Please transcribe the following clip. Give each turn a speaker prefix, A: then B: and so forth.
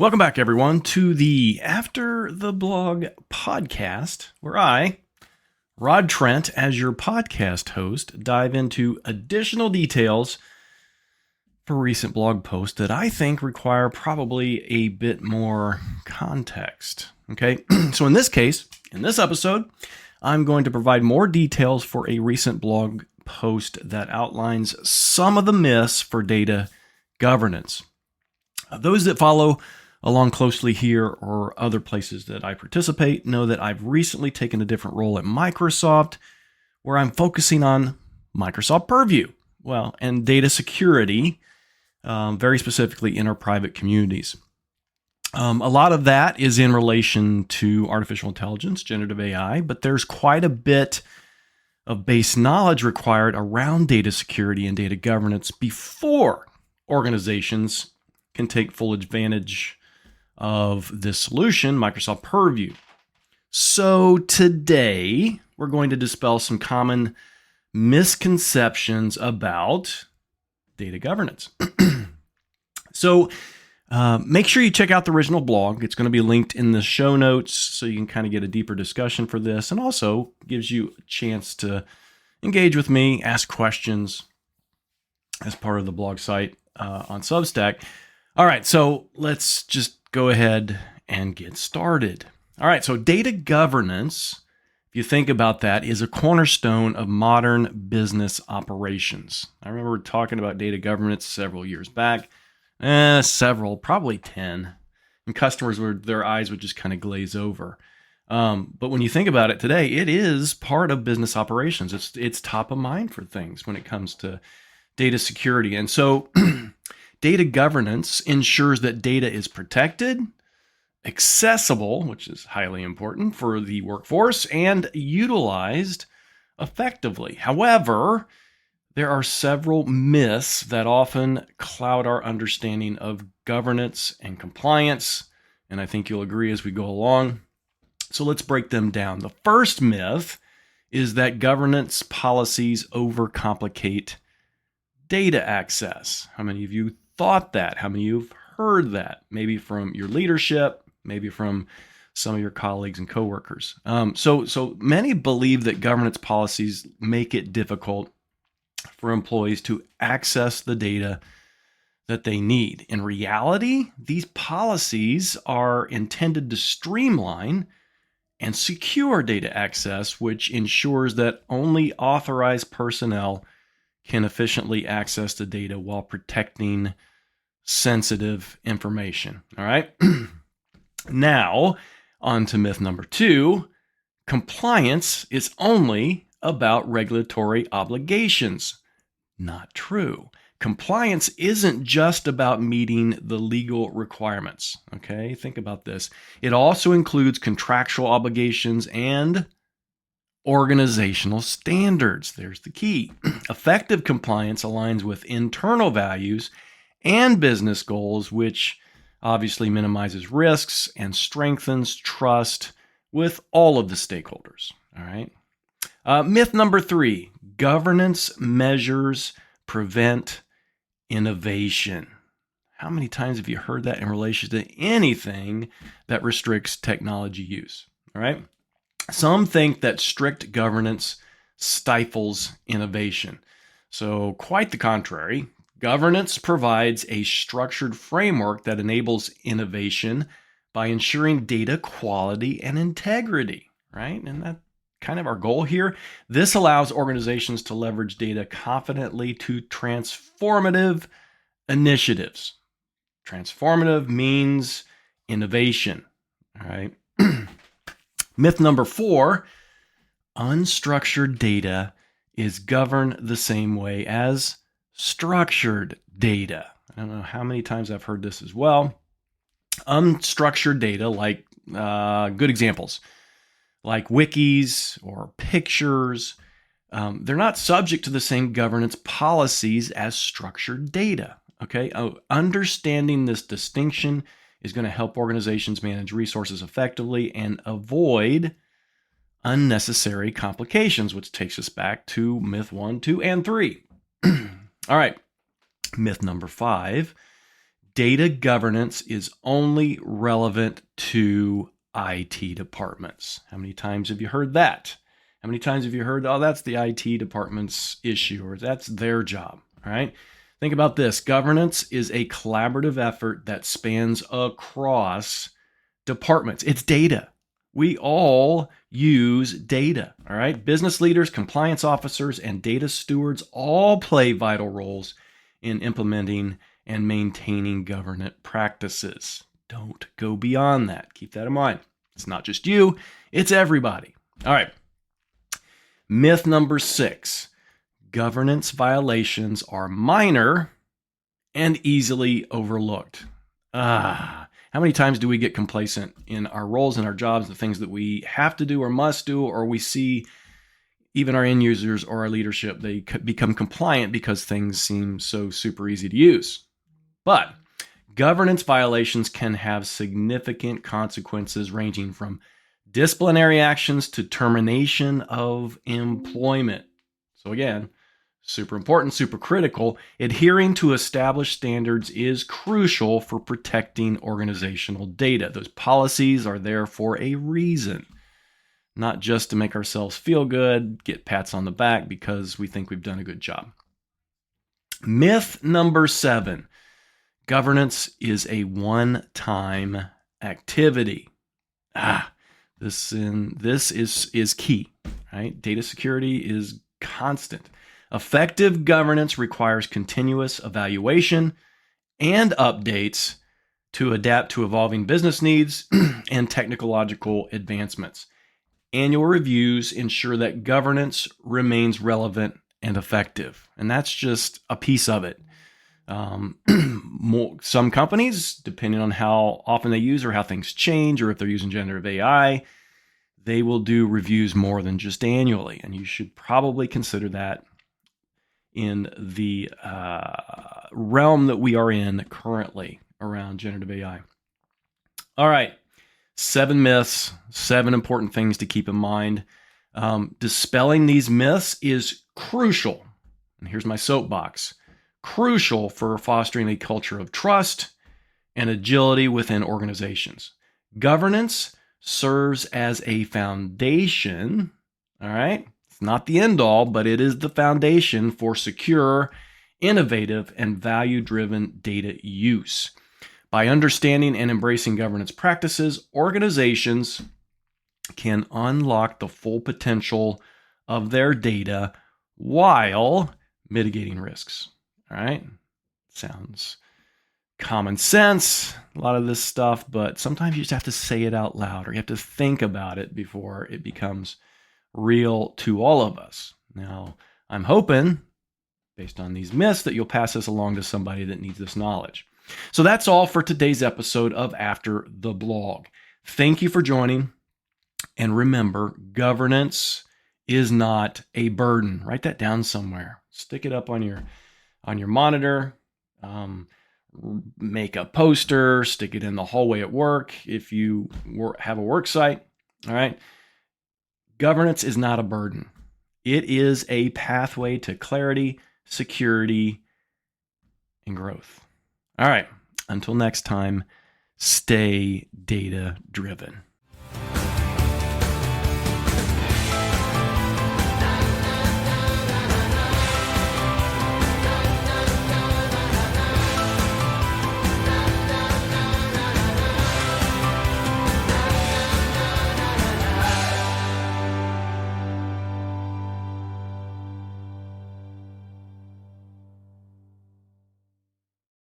A: Welcome back, everyone, to the After the Blog podcast, where I, Rod Trent, as your podcast host, dive into additional details for recent blog posts that I think require probably a bit more context. Okay, so in this case, in this episode, I'm going to provide more details for a recent blog post that outlines some of the myths for data governance. Those that follow along closely here or other places that I participate know that I've recently taken a different role at Microsoft, where I'm focusing on Microsoft Purview, and data security, very specifically in our private communities. A lot of that is in relation to artificial intelligence, generative AI, but there's quite a bit of base knowledge required around data security and data governance before organizations can take full advantage of this solution, Microsoft Purview. So today, we're going to dispel some common misconceptions about data governance. So make sure you check out the original blog. It's going to be linked in the show notes so you can kind of get a deeper discussion for this, and also gives you a chance to engage with me, ask questions as part of the blog site on Substack. All right, so let's just go ahead and get started. All right, so data governance, if you think about that, is a cornerstone of modern business operations. I remember talking about data governance several years back, probably 10, and customers their eyes would just kind of glaze over. But when you think about it today, it is part of business operations. It's top of mind for things when it comes to data security. And so data governance ensures that data is protected, accessible, which is highly important for the workforce, and utilized effectively. However, there are several myths that often cloud our understanding of governance and compliance, and I think you'll agree as we go along. So let's break them down. The first myth is that governance policies overcomplicate data access. How many of you thought that? How many of you have heard that? Maybe from your leadership, maybe from some of your colleagues and coworkers. So many believe that governance policies make it difficult for employees to access the data that they need. In reality, these policies are intended to streamline and secure data access, which ensures that only authorized personnel can efficiently access the data while protecting sensitive information. All right. Now, on to myth number 2. Compliance is only about regulatory obligations. Not true. Compliance isn't just about meeting the legal requirements. Okay, think about this. It also includes contractual obligations and organizational standards. There's the key. Effective compliance aligns with internal values and business goals, which obviously minimizes risks and strengthens trust with all of the stakeholders. All right. Myth number 3, governance measures prevent innovation. How many times have you heard that in relation to anything that restricts technology use? All right. Some think that strict governance stifles innovation. So quite the contrary. Governance provides a structured framework that enables innovation by ensuring data quality and integrity, right? And that's kind of our goal here. This allows organizations to leverage data confidently to transformative initiatives. Transformative means innovation, all right? Myth number 4, unstructured data is governed the same way as structured data. I don't know how many times I've heard this as well. Unstructured data, like good examples, like wikis or pictures, they're not subject to the same governance policies as structured data. Okay, understanding this distinction is going to help organizations manage resources effectively and avoid unnecessary complications, which takes us back to myth 1, 2, and 3. All right, myth number 5. Data governance is only relevant to IT departments. How many times have you heard that? How many times have you heard, oh, that's the IT department's issue, or that's their job, all right? Think about this. Governance is a collaborative effort that spans across departments. It's data. We all use data, all right? Business leaders, compliance officers, and data stewards all play vital roles in implementing and maintaining governance practices. Don't go beyond that. Keep that in mind. It's not just you, it's everybody. All right. Myth number 6. Governance violations are minor and easily overlooked. How many times do we get complacent in our roles and our jobs, the things that we have to do or must do, or we see even our end users or our leadership, they become compliant because things seem so super easy to use. But governance violations can have significant consequences ranging from disciplinary actions to termination of employment. So again, super important, super critical. Adhering to established standards is crucial for protecting organizational data. Those policies are there for a reason, not just to make ourselves feel good, get pats on the back because we think we've done a good job. Myth number 7. Governance is a one-time activity. This is key, right? Data security is constant. Effective governance requires continuous evaluation and updates to adapt to evolving business needs and technological advancements. Annual reviews ensure that governance remains relevant and effective, and that's just a piece of it. Some companies, depending on how often they use or how things change, or if they're using generative AI, they will do reviews more than just annually. And you should probably consider that in the realm that we are in currently around generative AI. All right, 7 myths, 7 important things to keep in mind. Dispelling these myths is crucial. And here's my soapbox. Crucial for fostering a culture of trust and agility within organizations. Governance serves as a foundation, all right? It's not the end all, but it is the foundation for secure, innovative, and value-driven data use. By understanding and embracing governance practices, organizations can unlock the full potential of their data while mitigating risks. All right. Sounds common sense, a lot of this stuff, but sometimes you just have to say it out loud, or you have to think about it before it becomes real to all of us. Now, I'm hoping, based on these myths, that you'll pass this along to somebody that needs this knowledge. So that's all for today's episode of After the Blog. Thank you for joining. And remember, governance is not a burden. Write that down somewhere. Stick it up on your monitor, make a poster, stick it in the hallway at work if you have a work site. All right. Governance is not a burden. It is a pathway to clarity, security, and growth. All right. Until next time, stay data driven.